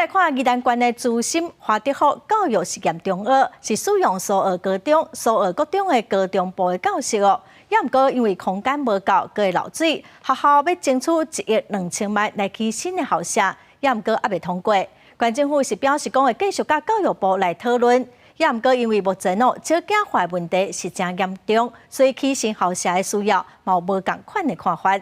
来看宜兰县的资深华德福教育实验中学，是使用苏澳高中的高中部的教室哦。也毋过因为空间无够，佫会漏水，学校要争取1亿2000万来起新的校舍，也毋过还未通过。县政府是表示讲会继续甲教育部来讨论，也毋过因为目前少子化问题是真严重，所以起新校舍的需要嘛有无共款的看法。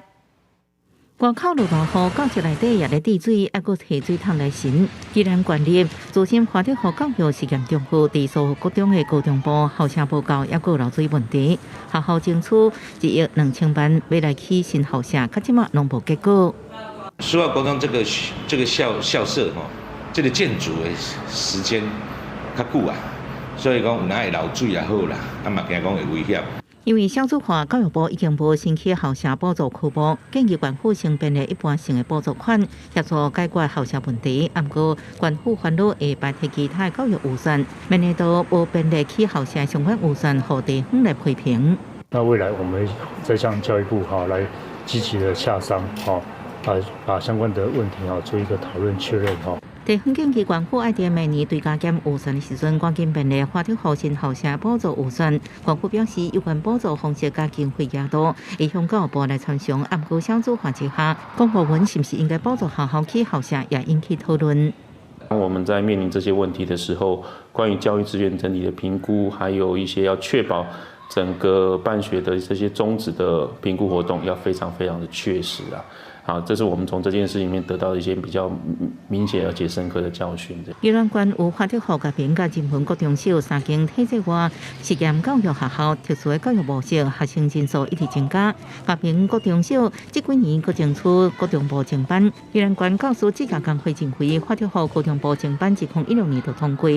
外口落大雨，教室内底也咧滴水，还佫提水桶来巡。宜兰县立资深华德福教育实验中学伫苏澳高中的高中部校舍无够，也佫有漏水问题。学校争取1亿2000万，要来起新校舍，可即马拢无结果。苏澳高中这个校舍这个建筑的时间较久啊，所以讲有哪会漏水也好啦，嘛惊讲会危险。因为少子化，教育部已经无新起校舍补助科目，建议县府先编列一般性的补助款，协助解决校舍问题。不过，县府烦恼会排斥其他教育预算，明年度无编列起校舍相关预算，予地方来批评。那未来我们再向教育部来积极的洽商，把相关的问题做一个讨论确认。地方建议县府爱在明年对加减预算的时阵，赶紧编列华德福新校舍补助预算。县府表示，有关补助方式加经费额度，会向教育部来参详。不过少子化之下，公务员是不是应该补助学校起校舍，也引起讨论。当我们在面临这些问题的时候，关于教育资源整体的评估，还有一些要确保整个办学的这些宗旨的评估活动，要非常非常的确实啊。好，这是我们从这件事里面得到的一些比较明显而且深刻的教训。宜兰县有华德福甲平甲金门国中小3间体制外实验教育学校，特殊的教育模式，学生人数一直增加。甲平国中小这几年佫争取国中部正班，宜兰县教师资格工会认为，华德福国中部正班2016年就通过，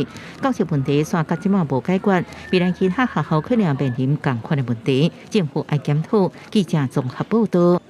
教室问题煞到即马无解决，未来其他学校可能面临同款的问题，政府爱检讨。记者综合报道。